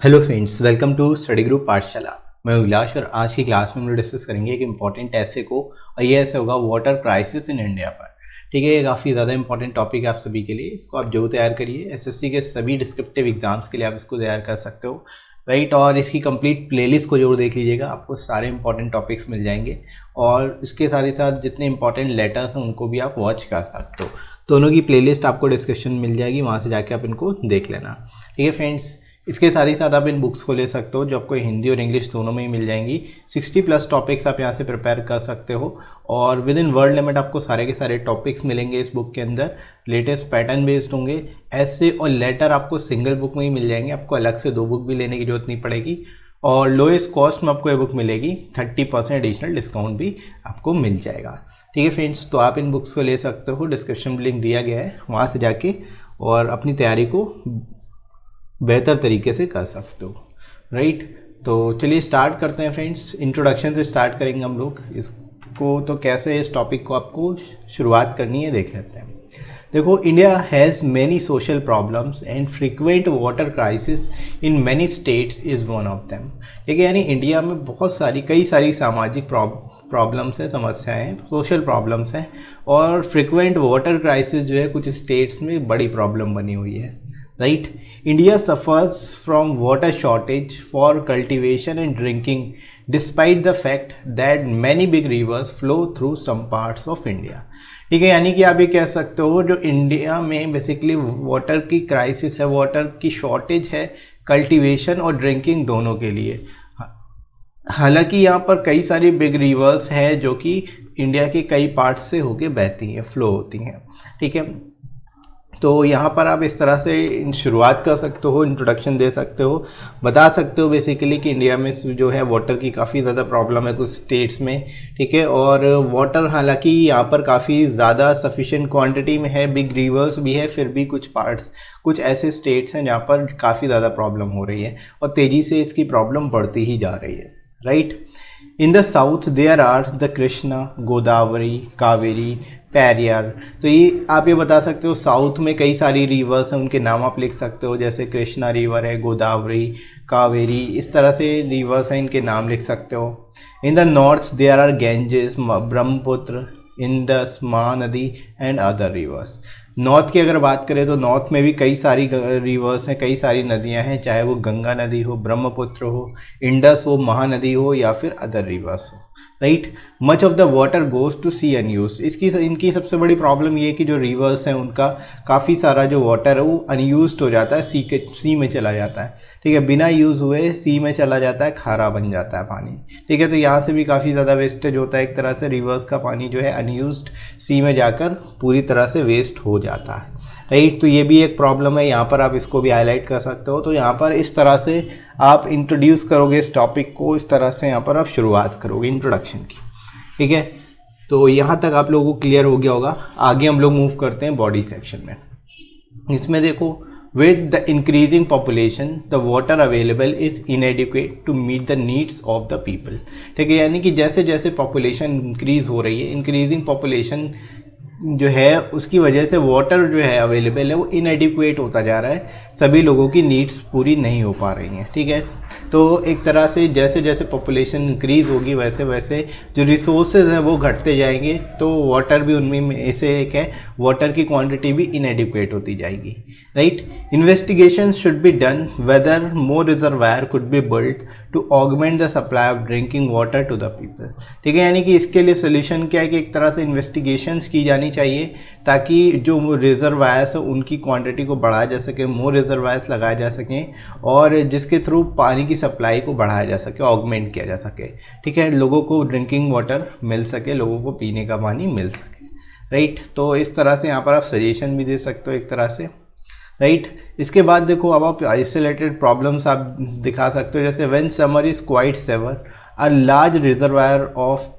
Hello friends, welcome to study group Pathshala. मैं उल्लास और आज की क्लास में हम लोग डिस्कस करेंगे एक इंपॉर्टेंट ऐसे को, और ये ऐसे होगा वाटर क्राइसिस इन इंडिया पर। ठीक है, ये काफ़ी ज़्यादा इंपॉर्टेंट टॉपिक है आप सभी के लिए। इसको आप जरूर तैयार करिए। एसएससी के सभी डिस्क्रिप्टिव एग्जाम्स के लिए आप इसको तैयार कर सकते हो, राइट। और इसकी कंप्लीट प्लेलिस्ट को जरूर देख लीजिएगा, आपको सारे इंपॉर्टेंट टॉपिक्स मिल जाएंगे। और इसके साथ ही साथ जितने इंपॉर्टेंट लेटर्स हैं उनको भी आप वॉच कर सकते हो। दोनों की प्लेलिस्ट आपको डिस्क्रिप्शन मिल जाएगी, वहाँ से जाके आप इनको देख लेना। ठीक है फ्रेंड्स, इसके साथ ही साथ आप इन बुक्स को ले सकते हो जो आपको हिंदी और इंग्लिश दोनों में ही मिल जाएंगी। 60+ टॉपिक्स आप यहाँ से प्रिपेयर कर सकते हो, और विद इन वर्ड लिमिट आपको सारे के सारे टॉपिक्स मिलेंगे इस बुक के अंदर। लेटेस्ट पैटर्न बेस्ड होंगे। ऐसे और लेटर आपको सिंगल बुक में ही मिल जाएंगे, आपको अलग से 2 बुक भी लेने की जरूरत नहीं पड़ेगी। और लोएस्ट कॉस्ट में आपको ये बुक मिलेगी, 30% एडिशनल डिस्काउंट भी आपको मिल जाएगा। ठीक है फ्रेंड्स, तो आप इन बुक्स को ले सकते हो, डिस्क्रिप्शन में लिंक दिया गया है, वहाँ से जाके और अपनी तैयारी को बेहतर तरीके से कर सकते हो, राइट। तो चलिए स्टार्ट करते हैं फ्रेंड्स। इंट्रोडक्शन से स्टार्ट करेंगे हम लोग इसको। तो कैसे इस टॉपिक को आपको शुरुआत करनी है देख लेते हैं। देखो, India has many social problems and frequent water crisis in many states is one of them. ठीक है, यानी इंडिया में कई सारी सामाजिक प्रॉब्लम्स हैं, समस्याएं हैं, सोशल प्रॉब्लम्स हैं, और फ्रीक्वेंट वाटर क्राइसिस जो है कुछ स्टेट्स में बड़ी प्रॉब्लम बनी हुई है, right. India suffers from water shortage for cultivation and drinking despite the fact that many big rivers flow through some parts of India. ठीक है, यानी कि आप ये कह सकते हो जो इंडिया में बेसिकली वाटर की क्राइसिस है, वाटर की शॉर्टेज है कल्टीवेशन और ड्रिंकिंग दोनों के लिए। हालांकि यहाँ पर कई सारी बिग रिवर्स हैं जो कि इंडिया के कई पार्ट्स से होके बहती हैं, फ्लो होती हैं। ठीक है, तो यहाँ पर आप इस तरह से शुरुआत कर सकते हो, इंट्रोडक्शन दे सकते हो, बता सकते हो बेसिकली कि इंडिया में जो है वाटर की काफ़ी ज़्यादा प्रॉब्लम है कुछ स्टेट्स में। ठीक है, और वाटर हालांकि यहाँ पर काफ़ी ज़्यादा सफिशिएंट क्वांटिटी में है, बिग रिवर्स भी है, फिर भी कुछ ऐसे स्टेट्स हैं जहाँ पर काफ़ी ज़्यादा प्रॉब्लम हो रही है और तेज़ी से इसकी प्रॉब्लम बढ़ती ही जा रही है, right. In the south there are the Krishna, Godavari, Kaveri, Periyar. तो ये आप ये बता सकते हो, साउथ में कई सारी रिवर्स हैं, उनके नाम आप लिख सकते हो, जैसे कृष्णा रिवर है, गोदावरी, कावेरी, इस तरह से रिवर्स हैं, इनके नाम लिख सकते हो। In the north there are Ganges, Brahmaputra, Indus, Mahanadi and other rivers. North की अगर बात करें तो नॉर्थ में भी कई सारी रिवर्स हैं, कई सारी नदियां हैं, चाहे वो गंगा नदी हो, ब्रह्मपुत्र हो, इंडस हो, महानदी हो या फिर अदर रिवर्स हो, right. Much of the water goes to sea unused. इनकी सबसे बड़ी प्रॉब्लम ये है कि जो रिवर्स हैं उनका काफ़ी सारा जो वाटर है वो अनयूज्ड हो जाता है, सी में चला जाता है। ठीक है, बिना यूज़ हुए सी में चला जाता है, खारा बन जाता है पानी। ठीक है, तो यहाँ से भी काफ़ी ज़्यादा वेस्टेज होता है, एक तरह से रिवर्स का पानी जो है अनयूज्ड सी में जाकर पूरी तरह से वेस्ट हो जाता है, राइट। तो ये भी एक प्रॉब्लम है, यहाँ पर आप इसको भी हाईलाइट कर सकते हो। तो यहाँ पर इस तरह से आप इंट्रोड्यूस करोगे इस टॉपिक को, इस तरह से यहाँ पर आप शुरुआत करोगे इंट्रोडक्शन की। ठीक है, तो यहाँ तक आप लोगों को क्लियर हो गया होगा। आगे हम लोग मूव करते हैं बॉडी सेक्शन में। इसमें देखो, with the increasing population the water available is inadequate to meet the needs of the people. ठीक है, यानी कि जैसे जैसे पॉपुलेशन इंक्रीज हो रही है, इंक्रीजिंग पॉपुलेशन जो है उसकी वजह से वाटर जो है अवेलेबल है वो इनएडिक्वेट होता जा रहा है, सभी लोगों की नीड्स पूरी नहीं हो पा रही हैं। ठीक है, तो एक तरह से जैसे जैसे पॉपुलेशन इंक्रीज होगी वैसे वैसे जो रिसोर्सेज हैं वो घटते जाएंगे, तो वाटर भी उनमें से एक है, वाटर की क्वांटिटी भी इनएडिक्वेट होती जाएगी, right. Investigation should be done whether more reservoir could be built to augment the supply of drinking water to the people. ठीक है, यानी कि इसके लिए सोल्यूशन क्या है कि एक तरह से इन्वेस्टिगेशंस की जानी चाहिए ताकि जो रिजर्वायर्स है उनकी क्वांटिटी को बढ़ाया जा सके, मोर रिजर्वायर्स लगाए जा सकें, और जिसके थ्रू पानी की सप्लाई को बढ़ाया जा सके, ऑगमेंट किया जा सके। ठीक है, लोगों को ड्रिंकिंग वाटर मिल सके, लोगों को पीने का पानी मिल सके, राइट। तो इस तरह से यहाँ पर आप सजेशन भी दे सकते हो एक तरह से, राइट। इसके बाद देखो, अब आप आइसोलेटेड प्रॉब्लम्स आप दिखा सकते हो, जैसे when summer is quite severe a large reservoir of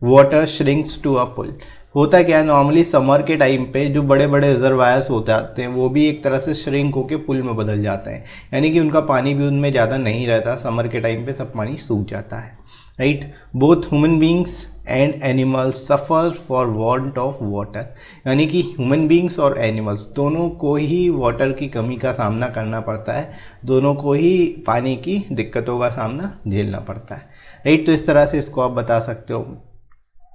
water shrinks to a pool. होता क्या है, नॉर्मली समर के टाइम पे जो बड़े बड़े रिजर्वायर्स हो जाते हैं वो भी एक तरह से श्रिंक होकर पुल में बदल जाते हैं, यानी कि उनका पानी भी उनमें ज़्यादा नहीं रहता, समर के टाइम पे सब पानी सूख जाता है, right. Both human beings and animals suffer for want of water, यानी कि ह्यूमन बींग्स और एनिमल्स दोनों को ही वाटर की कमी का सामना करना पड़ता है, दोनों को ही पानी की दिक्कतों का सामना झेलना पड़ता है, राइट। तो इस तरह से इसको आप बता सकते हो।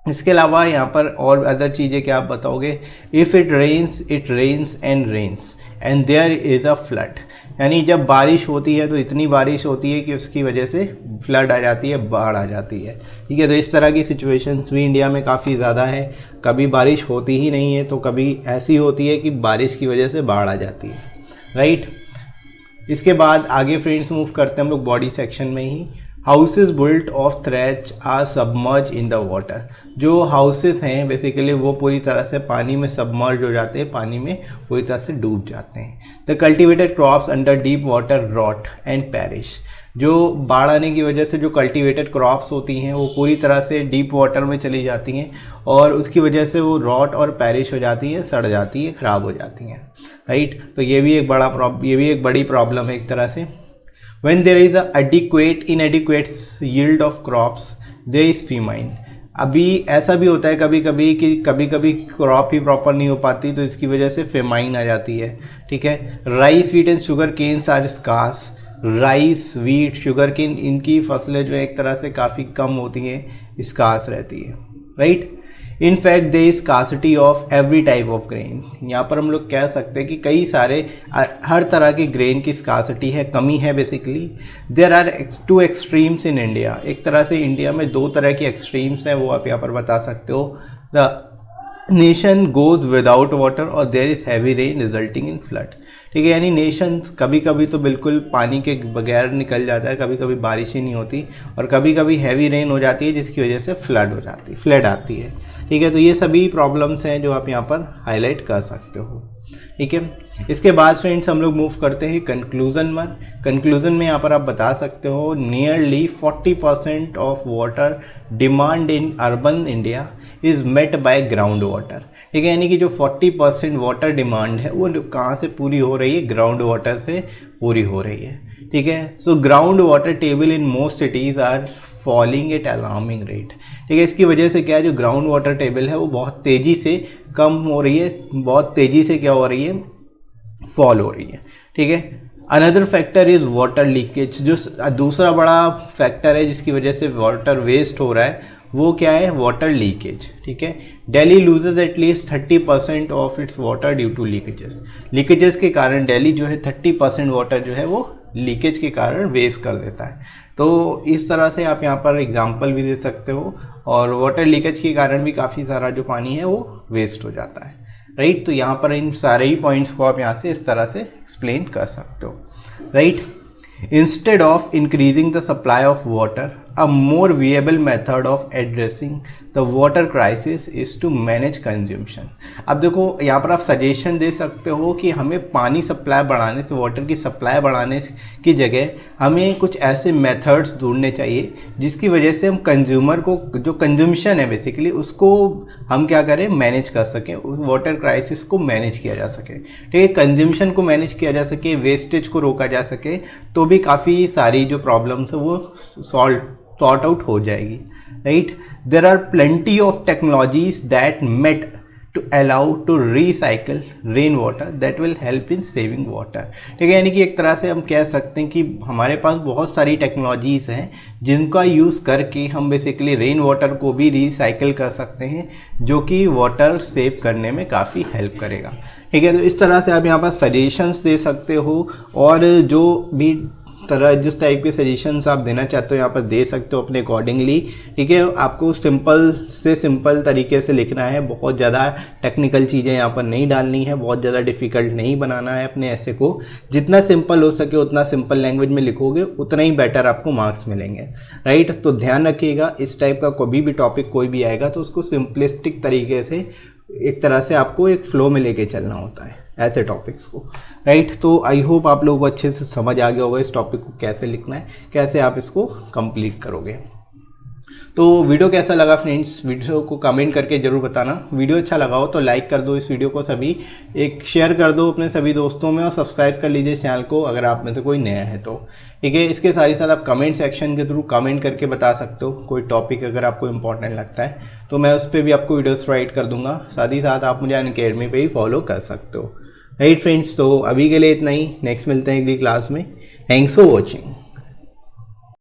इसके अलावा यहाँ पर और अदर चीज़ें क्या आप बताओगे, if it rains and there is a flood, यानी जब बारिश होती है तो इतनी बारिश होती है कि उसकी वजह से फ्लड आ जाती है, बाढ़ आ जाती है, ठीक है। तो इस तरह की सिचुएशंस भी इंडिया में काफ़ी ज़्यादा है, कभी बारिश होती ही नहीं है तो कभी ऐसी होती है कि बारिश की वजह से बाढ़ आ जाती है, राइट। इसके बाद आगे फ्रेंड्स मूव करते हैं हम लोग बॉडी सेक्शन में ही। Houses built of thatch are submerge in the water, जो हाउसेस हैं बेसिकली वो पूरी तरह से पानी में सबमर्ज हो जाते हैं, पानी में पूरी तरह से डूब जाते हैं। The cultivated crops under deep water rot and perish, जो बाढ़ आने की वजह से जो कल्टिवेटेड क्रॉप्स होती हैं वो पूरी तरह से डीप वाटर में चली जाती हैं और उसकी वजह से वो रॉट और पेरिश हो जाती हैं, सड़ जाती हैं, ख़राब हो जाती हैं, राइट। तो ये भी एक बड़ी प्रॉब्लम है एक तरह से। When there is a inadequate yield of crops, there is famine. अभी ऐसा भी होता है कभी कभी कि कभी कभी क्रॉप ही प्रॉपर नहीं हो पाती तो इसकी वजह से फेमाइन आ जाती है, ठीक है। Rice, wheat and sugar canes are scarce, rice, wheat, sugar cane इनकी फसलें जो है एक तरह से काफ़ी कम होती हैं, स्कार्स रहती है, right. In fact there is scarcity of every type of grain, यहाँ पर हम लोग कह सकते हैं कि कई सारे हर तरह की ग्रेन की स्कार्सिटी है, कमी है basically. There are two extremes in India, एक तरह से इंडिया में दो तरह की एक्सट्रीम्स हैं, वो आप यहाँ पर बता सकते हो। The nation goes without water और there is heavy rain resulting in flood, ठीक है। यानी नेशन कभी कभी तो बिल्कुल पानी के बगैर निकल जाता है, कभी कभी बारिश ही नहीं होती और कभी कभी हैवी रेन हो जाती है जिसकी वजह से फ्लड आती है, ठीक है। तो ये सभी प्रॉब्लम्स हैं जो आप यहाँ पर हाईलाइट कर सकते हो, ठीक है। इसके बाद फ्रेंड्स हम लोग मूव करते हैं कंक्लूजन में यहाँ पर आप बता सकते हो nearly 40% of water demand in urban India is met by ground water, ठीक है। यानी कि जो 40% वाटर डिमांड है वो कहाँ से पूरी हो रही है, ग्राउंड वाटर से पूरी हो रही है, ठीक है। So ground water table in most cities are falling at alarming rate, ठीक है। इसकी वजह से क्या है, जो ग्राउंड वाटर टेबल है वो बहुत तेज़ी से कम हो रही है, बहुत तेज़ी से क्या हो रही है, फॉल हो रही है, ठीक है। Another factor is water leakage, जो दूसरा बड़ा फैक्टर है जिसकी वजह से वाटर वेस्ट हो रहा है वो क्या है, वाटर लीकेज, ठीक है। Delhi loses at least 30% of its water due to leakages के कारण दिल्ली जो है 30% वाटर जो है वो लीकेज के कारण वेस्ट कर देता है। तो इस तरह से आप यहाँ पर एग्जांपल भी दे सकते हो और वाटर लीकेज के कारण भी काफ़ी सारा जो पानी है वो वेस्ट हो जाता है, राइट। तो यहाँ पर इन सारे ही पॉइंट्स को आप यहाँ से इस तरह से एक्सप्लेन कर सकते हो, right. Instead of increasing the supply of water, a more viable method of addressing the water crisis is to manage consumption। अब देखो यहाँ पर आप सजेशन दे सकते हो कि हमें पानी सप्लाई बढ़ाने से, वाटर की सप्लाई बढ़ाने की जगह हमें कुछ ऐसे मेथड्स ढूंढने चाहिए जिसकी वजह से हम कंज्यूमर को जो कंज्यूमशन है बेसिकली उसको हम क्या करें, मैनेज कर सकें, वाटर क्राइसिस को मैनेज किया जा सके, ठीक है। कंज्यूमशन को मैनेज किया जा सके, वेस्टेज को रोका जा सके तो भी काफ़ी सारी जो प्रॉब्लम्स है वो सॉर्ट आउट हो जाएगी, right. There are plenty of technologies that meant to allow to recycle rain water that will help in saving water, ठीक है। यानी कि एक तरह से हम कह सकते हैं कि हमारे पास बहुत सारी टेक्नोलॉजीज़ हैं जिनका यूज़ करके हम बेसिकली रेन वाटर को भी रिसाइकल कर सकते हैं जो कि वाटर सेव करने में काफ़ी हेल्प करेगा, ठीक है। तो इस तरह से आप यहाँ पर सजेशंस दे सकते हो और जो भी जिस टाइप के सजेशंस आप देना चाहते हो यहाँ पर दे सकते हो अपने अकॉर्डिंगली, ठीक है। आपको सिंपल से सिंपल तरीके से लिखना है, बहुत ज़्यादा टेक्निकल चीज़ें यहाँ पर नहीं डालनी है, बहुत ज़्यादा डिफ़िकल्ट नहीं बनाना है अपने ऐसे को। जितना सिंपल हो सके उतना सिंपल लैंग्वेज में लिखोगे उतना ही बेटर आपको मार्क्स मिलेंगे, राइट। तो ध्यान रखिएगा इस टाइप का कोई भी टॉपिक कोई भी आएगा तो उसको सिंपलिस्टिक तरीके से एक तरह से आपको एक फ्लो में लेके चलना होता है ऐसे टॉपिक्स को, राइट। तो आई होप आप लोगों को अच्छे से समझ आ गया होगा इस टॉपिक को कैसे लिखना है, कैसे आप इसको कंप्लीट करोगे। तो वीडियो कैसा लगा फ्रेंड्स, वीडियो को कमेंट करके ज़रूर बताना। वीडियो अच्छा लगा हो तो लाइक कर दो इस वीडियो को, सभी एक शेयर कर दो अपने सभी दोस्तों में, और सब्सक्राइब कर लीजिए चैनल को अगर आप में से कोई नया है तो, ठीक है। इसके साथ ही साथ आप कमेंट सेक्शन के थ्रू कमेंट करके बता सकते हो कोई टॉपिक अगर आपको इंपॉर्टेंट लगता है तो मैं उस पर भी आपको वीडियोस प्रोवाइड कर दूंगा। साथ ही साथ आप मुझे अनअकैडमी पे ही फॉलो कर सकते हो। राइट फ्रेंड्स, तो अभी के लिए इतना ही, नेक्स्ट मिलते हैं अगली क्लास में। Thanks for watching.